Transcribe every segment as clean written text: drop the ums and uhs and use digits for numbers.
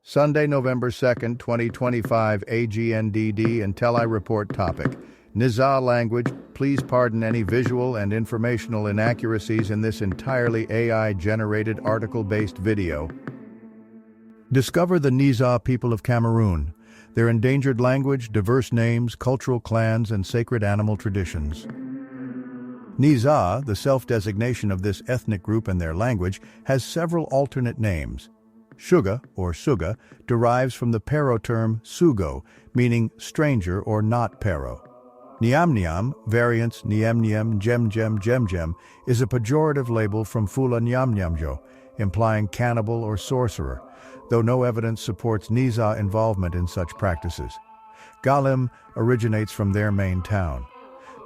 Sunday, November 2nd, 2025, AGNDD intelliReport topic. Nizaa Language, please pardon any visual and informational inaccuracies in this entirely AI-generated article-based video. Discover the Nizaa people of Cameroon, their endangered language, diverse names, cultural clans, and sacred animal traditions. Nizaa, the self-designation of this ethnic group and their language, has several alternate names. Shuga, or Suga, derives from the Pero term Sugo, meaning stranger or not Pero. Niam, variants Niem, Jem, is a pejorative label from Fula Nyamnyamjo, implying cannibal or sorcerer, though no evidence supports Nizaa involvement in such practices. Galim originates from their main town.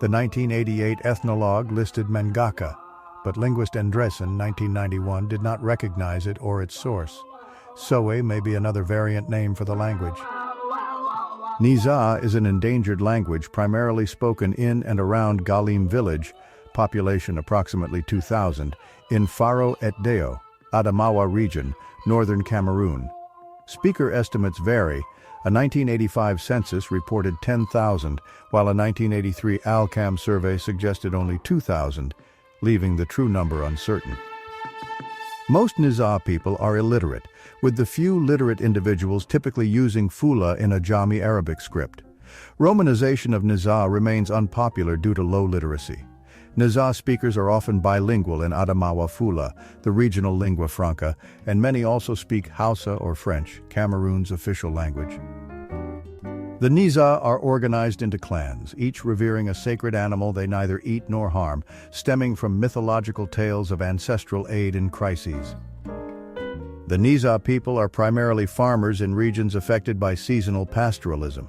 The 1988 ethnologue listed Mangaka, but linguist Andresen, 1991, did not recognize it or its source. Sowe may be another variant name for the language. Nizaa is an endangered language primarily spoken in and around Galim village, population approximately 2,000, in Faro et Deo, Adamawa region, northern Cameroon. Speaker estimates vary. A 1985 census reported 10,000, while a 1983 ALCAM survey suggested only 2,000, leaving the true number uncertain. Most Nizaa people are illiterate, with the few literate individuals typically using Fula in a Jami Arabic script. Romanization of Nizaa remains unpopular due to low literacy. Nizaa speakers are often bilingual in Adamawa Fula, the regional lingua franca, and many also speak Hausa or French, Cameroon's official language. The Nizaa are organized into clans, each revering a sacred animal they neither eat nor harm, stemming from mythological tales of ancestral aid in crises. The Nizaa people are primarily farmers in regions affected by seasonal pastoralism.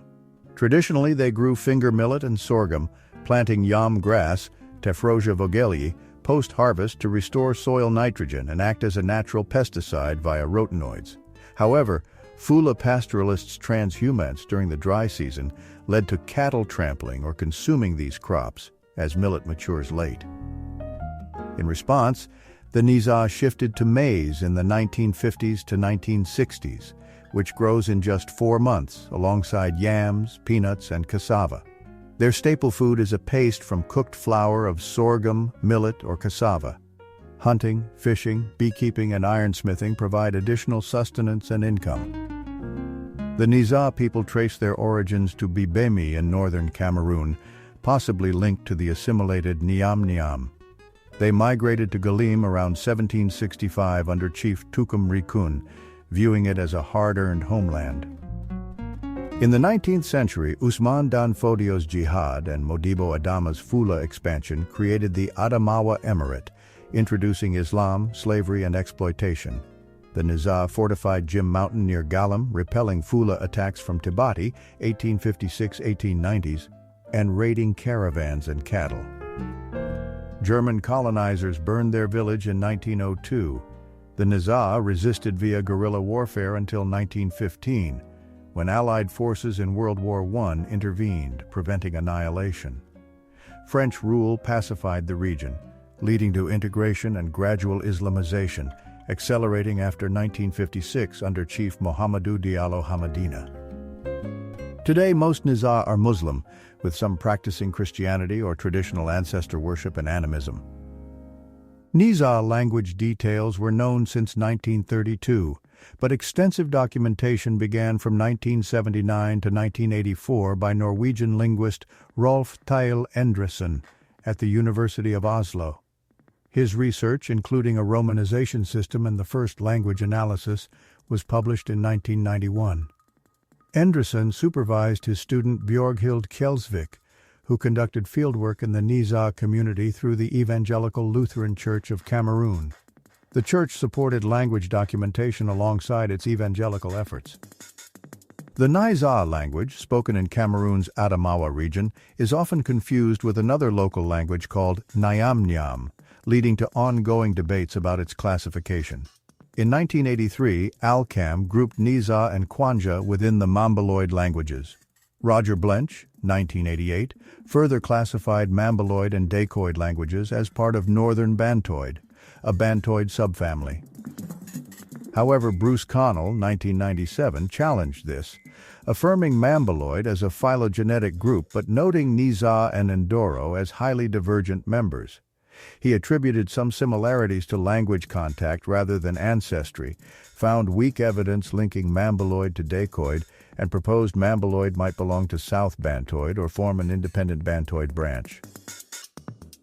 Traditionally, they grew finger millet and sorghum, planting yam grass, Tephrosia vogelii, post-harvest to restore soil nitrogen and act as a natural pesticide via rotinoids. However, Fula pastoralists' transhumance during the dry season led to cattle trampling or consuming these crops as millet matures late. In response, the Nizaa shifted to maize in the 1950s to 1960s, which grows in just 4 months alongside yams, peanuts, and cassava. Their staple food is a paste from cooked flour of sorghum, millet, or cassava. Hunting, fishing, beekeeping, and ironsmithing provide additional sustenance and income. The Nizaa people trace their origins to Bibemi in northern Cameroon, possibly linked to the assimilated Niam. They migrated to Galim around 1765 under Chief Tukum Rikun, viewing it as a hard-earned homeland. In the 19th century, Usman Dan Fodio's jihad and Modibo Adama's Fula expansion created the Adamawa Emirate, introducing Islam, slavery, and exploitation. The Nizaa fortified Jim Mountain near Galim, repelling Fula attacks from Tibati, 1856-1890s, and raiding caravans and cattle. German colonizers burned their village in 1902. The Nizaa resisted via guerrilla warfare until 1915, when Allied forces in World War I intervened, preventing annihilation. French rule pacified the region, leading to integration and gradual Islamization, accelerating after 1956 under Chief Mohamedou Diallo Hamadina. Today, most Nizaa are Muslim, with some practicing Christianity or traditional ancestor worship and animism. Nizaa language details were known since 1932, but extensive documentation began from 1979 to 1984 by Norwegian linguist Rolf Theil Endresen at the University of Oslo. His research, including a romanization system and the first language analysis, was published in 1991. Endresen supervised his student Bjørghild Kjelsvik, who conducted fieldwork in the Nizaa community through the Evangelical Lutheran Church of Cameroon. The church supported language documentation alongside its evangelical efforts. The Nizaa language, spoken in Cameroon's Adamawa region, is often confused with another local language called Nyam, leading to ongoing debates about its classification. In 1983, ALCAM grouped Nizaa and Kwanja within the Mambaloid languages. Roger Blench, 1988, further classified Mambaloid and Dacoid languages as part of Northern Bantoid, a Bantoid subfamily. However, Bruce Connell, 1997, challenged this, affirming Mambaloid as a phylogenetic group but noting Nizaa and Ndoro as highly divergent members. He attributed some similarities to language contact rather than ancestry, found weak evidence linking Mambaloid to Dacoid, and proposed Mambaloid might belong to South Bantoid or form an independent Bantoid branch.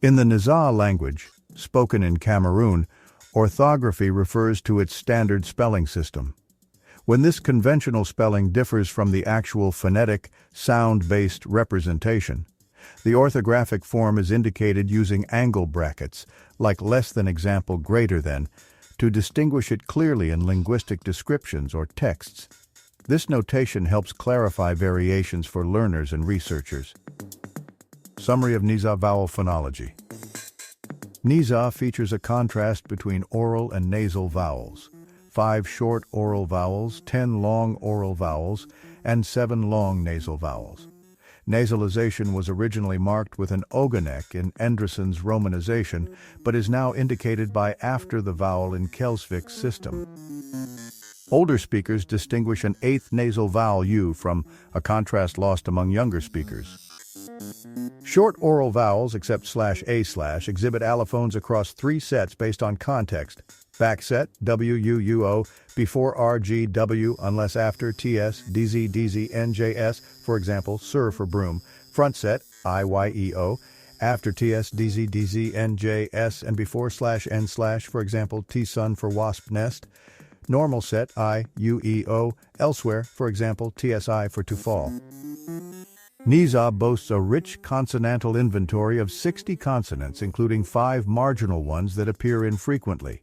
In the Nizaa language, spoken in Cameroon, orthography refers to its standard spelling system. When this conventional spelling differs from the actual phonetic, sound-based representation, the orthographic form is indicated using angle brackets, like less than example greater than, to distinguish it clearly in linguistic descriptions or texts. This notation helps clarify variations for learners and researchers. Summary of Nizaa vowel phonology. Nizaa features a contrast between oral and nasal vowels, 5 short oral vowels, 10 long oral vowels, and 7 long nasal vowels. Nasalization was originally marked with an ogonek in Endreson's romanization, but is now indicated by after the vowel in Kelsvik's system. Older speakers distinguish an 8th nasal vowel U from a contrast lost among younger speakers. Short oral vowels, except /a/ exhibit allophones across 3 sets based on context. Back set, WUUO, before RGW unless after TS, DZ, DZ, NJS, for example, SIR for broom. Front set, IYEO, after TS, DZ, DZ, NJS, and before /N/, for example, TSUN for wasp nest. Normal set, IUEO, elsewhere, for example, TSI for to fall. Nizaa boasts a rich consonantal inventory of 60 consonants, including 5 marginal ones that appear infrequently.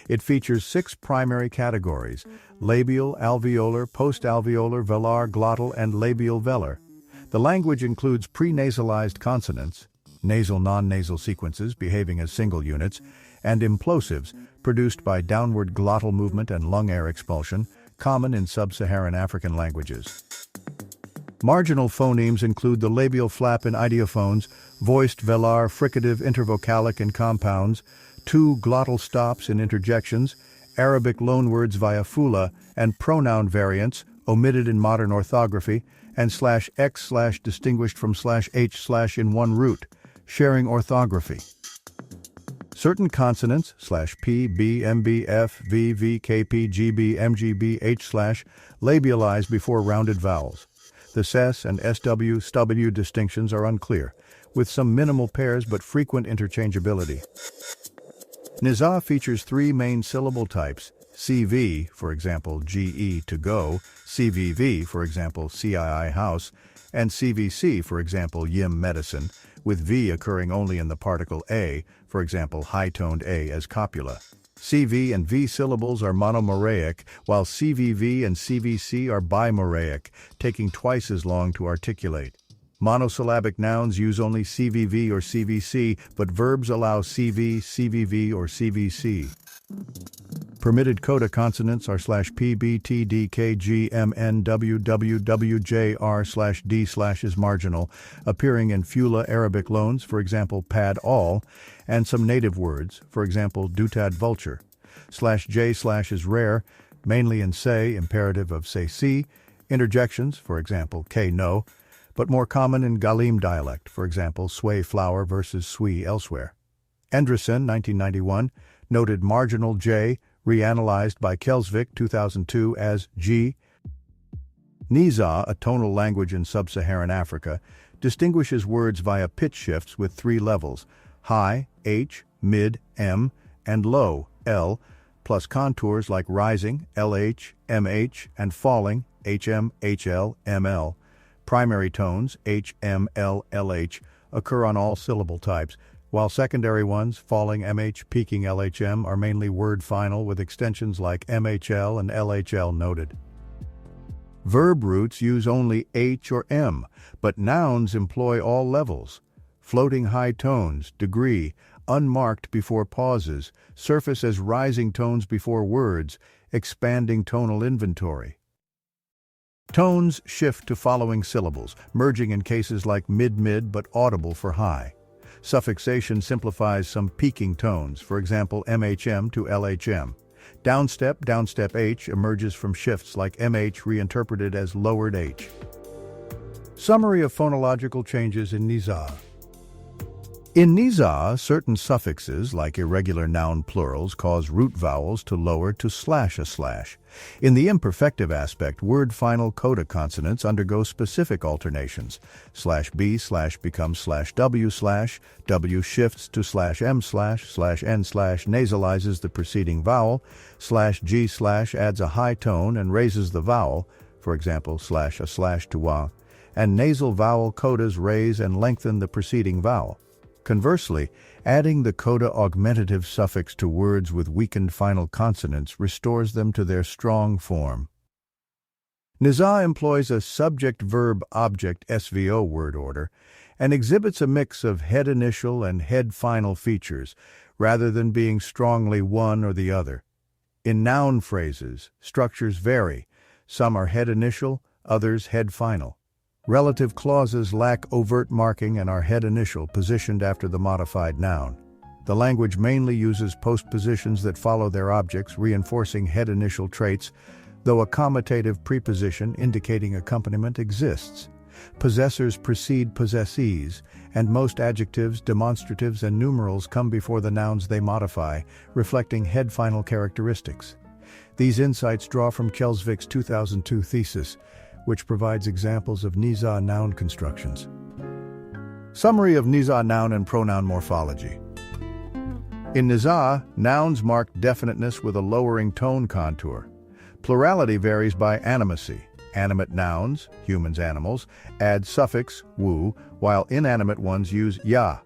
It features 6 primary categories: labial, alveolar, postalveolar, velar, glottal, and labial velar. The language includes prenasalized consonants, nasal non-nasal sequences behaving as single units, and implosives produced by downward glottal movement and lung air expulsion, common in sub-Saharan African languages. Marginal phonemes include the labial flap in idiophones, voiced velar, fricative intervocalic in compounds, 2 glottal stops in interjections, Arabic loanwords via fula, and pronoun variants, omitted in modern orthography, and /x/ distinguished from /h/ in one root, sharing orthography. Certain consonants /p, b, mb, f, v, v, kp, gb, mgb, h/ labialize before rounded vowels. The ses and sw distinctions are unclear, with some minimal pairs but frequent interchangeability. Nizaa features 3 main syllable types: CV, for example, GE to go, CVV, for example, CII house, and CVC, for example, yim medicine, with V occurring only in the particle A, for example, high-toned A as copula. CV and V syllables are monomoraic, while CVV and CVC are bimoraic, taking twice as long to articulate. Monosyllabic nouns use only CVV or CVC, but verbs allow CV, CVV, or CVC. Permitted coda consonants are /p, b, t, d, k, g, m, n, w, w, w, j, r /d/ is marginal, appearing in Fula Arabic loans, for example, pad all, and some native words, for example, dutad vulture. /j/ is rare, mainly in say, imperative of say see, interjections, for example, k no, but more common in Galim dialect, for example, sway flower versus sui elsewhere. Endreson, 1991, noted marginal j, reanalyzed by Kelsvik, 2002, as g. Nizaa, a tonal language in sub-Saharan Africa, distinguishes words via pitch shifts with 3 levels: high, h, mid, m, and low, l, plus contours like rising, lh, mh, and falling, hm, hl, ml. Primary tones, h, m, l, lh, occur on all syllable types, while secondary ones, falling mh, peaking lhm, are mainly word final with extensions like mhl and lhl noted. Verb roots use only h or m, but nouns employ all levels. Floating high tones, degree, unmarked before pauses, surface as rising tones before words, expanding tonal inventory. Tones shift to following syllables, merging in cases like mid-mid but audible for high. Suffixation simplifies some peaking tones, for example mhm to lhm. Downstep H emerges from shifts like MH reinterpreted as lowered H. Summary of phonological changes in Nizaa. In Nizaa, certain suffixes, like irregular noun plurals, cause root vowels to lower to //. In the imperfective aspect, word final coda consonants undergo specific alternations. /b/ becomes /w/, w shifts to /m/, /n/ nasalizes the preceding vowel, /g/ adds a high tone and raises the vowel, for example, /a/ to wa, and nasal vowel codas raise and lengthen the preceding vowel. Conversely, adding the coda augmentative suffix to words with weakened final consonants restores them to their strong form. Nizaa employs a subject-verb-object SVO word order and exhibits a mix of head initial and head final features, rather than being strongly one or the other. In noun phrases, structures vary. Some are head initial, others head final. Relative clauses lack overt marking and are head initial, positioned after the modified noun. The language mainly uses postpositions that follow their objects, reinforcing head initial traits, though a comitative preposition indicating accompaniment exists. Possessors precede possessees, and most adjectives, demonstratives, and numerals come before the nouns they modify, reflecting head final characteristics. These insights draw from Kelsvik's 2002 thesis, which provides examples of Nizaa noun constructions. Summary of Nizaa noun and pronoun morphology. In Nizaa, nouns mark definiteness with a lowering tone contour. Plurality varies by animacy. Animate nouns, humans, animals, add suffix wu, while inanimate ones use ya.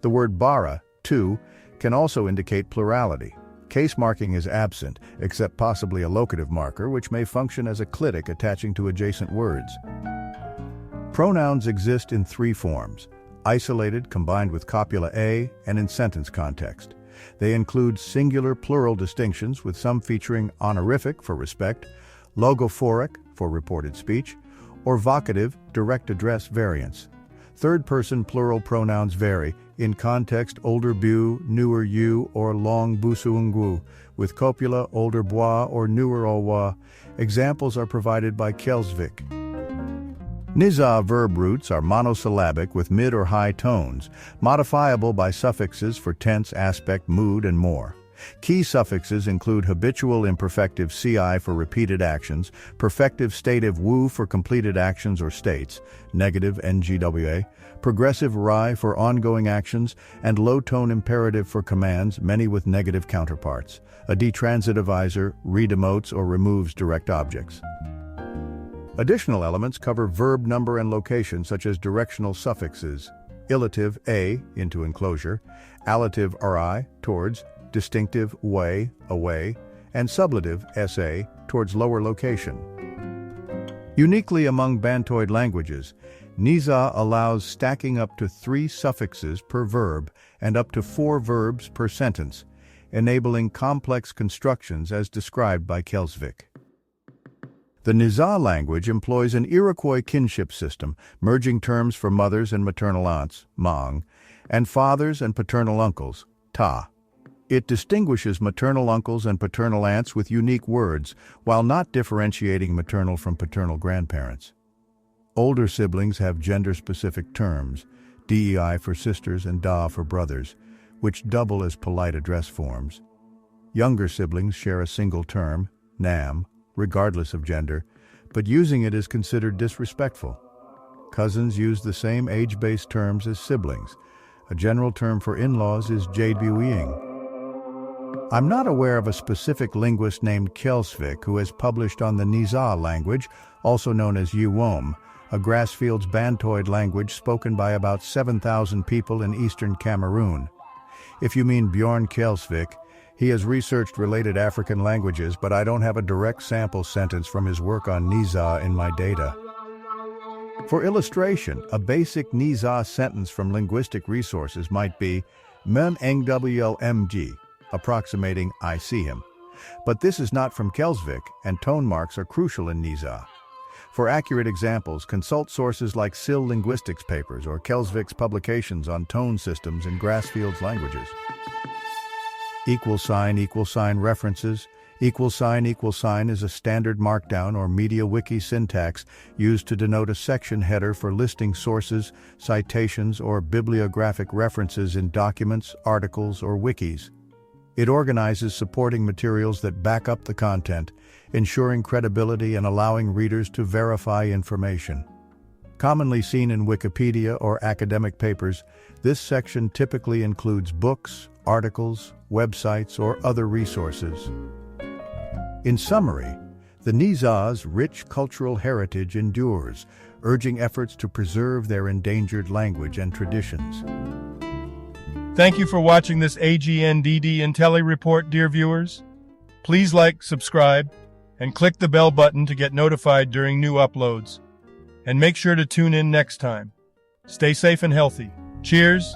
The word bara, too, can also indicate plurality. Case marking is absent, except possibly a locative marker, which may function as a clitic attaching to adjacent words. Pronouns exist in three forms: isolated, combined with copula a, and in sentence context. They include singular plural distinctions, with some featuring honorific for respect, logophoric for reported speech, or vocative direct address variants. Third-person plural pronouns vary, in context older bu, newer you, or long busuungu, with copula older bois or newer owa. Examples are provided by Kelsvik. Nizaa verb roots are monosyllabic with mid or high tones, modifiable by suffixes for tense, aspect, mood, and more. Key suffixes include habitual imperfective ci for repeated actions, perfective stative wu for completed actions or states, negative ngwa, progressive ri for ongoing actions, and low-tone imperative for commands, many with negative counterparts. A detransitivizer redemotes or removes direct objects. Additional elements cover verb number and location, such as directional suffixes, illative a into enclosure, allative ri towards, distinctive way, away, and sublative sa towards lower location. Uniquely among Bantoid languages, Nizaa allows stacking up to 3 suffixes per verb and up to 4 verbs per sentence, enabling complex constructions as described by Kelsvik. The Nizaa language employs an Iroquois kinship system, merging terms for mothers and maternal aunts, mang, and fathers and paternal uncles, ta. It distinguishes maternal uncles and paternal aunts with unique words, while not differentiating maternal from paternal grandparents. Older siblings have gender-specific terms, dei for sisters and da for brothers, which double as polite address forms. Younger siblings share a single term, nam, regardless of gender, but using it is considered disrespectful. Cousins use the same age-based terms as siblings. A general term for in-laws is jadbuiying. I'm not aware of a specific linguist named Kelsvik who has published on the Nizaa language, also known as Yuom, a grassfields Bantoid language spoken by about 7,000 people in eastern Cameroon. If you mean Bjorn Kelsvik, he has researched related African languages, but I don't have a direct sample sentence from his work on Nizaa in my data. For illustration, a basic Nizaa sentence from linguistic resources might be "Men ngwlmg," approximating "I see him." But this is not from Kelsvik, and tone marks are crucial in Nizaa. For accurate examples, consult sources like SIL Linguistics papers or Kelsvik's publications on tone systems in grassfields languages. == References, Equal sign is a standard markdown or media wiki syntax used to denote a section header for listing sources, citations, or bibliographic references in documents, articles, or wikis. It organizes supporting materials that back up the content, ensuring credibility and allowing readers to verify information. Commonly seen in Wikipedia or academic papers, this section typically includes books, articles, websites, or other resources. In summary, the Nizaa's rich cultural heritage endures, urging efforts to preserve their endangered language and traditions. Thank you for watching this AGNDD intelliReport, dear viewers. Please like, subscribe, and click the bell button to get notified during new uploads. And make sure to tune in next time. Stay safe and healthy. Cheers!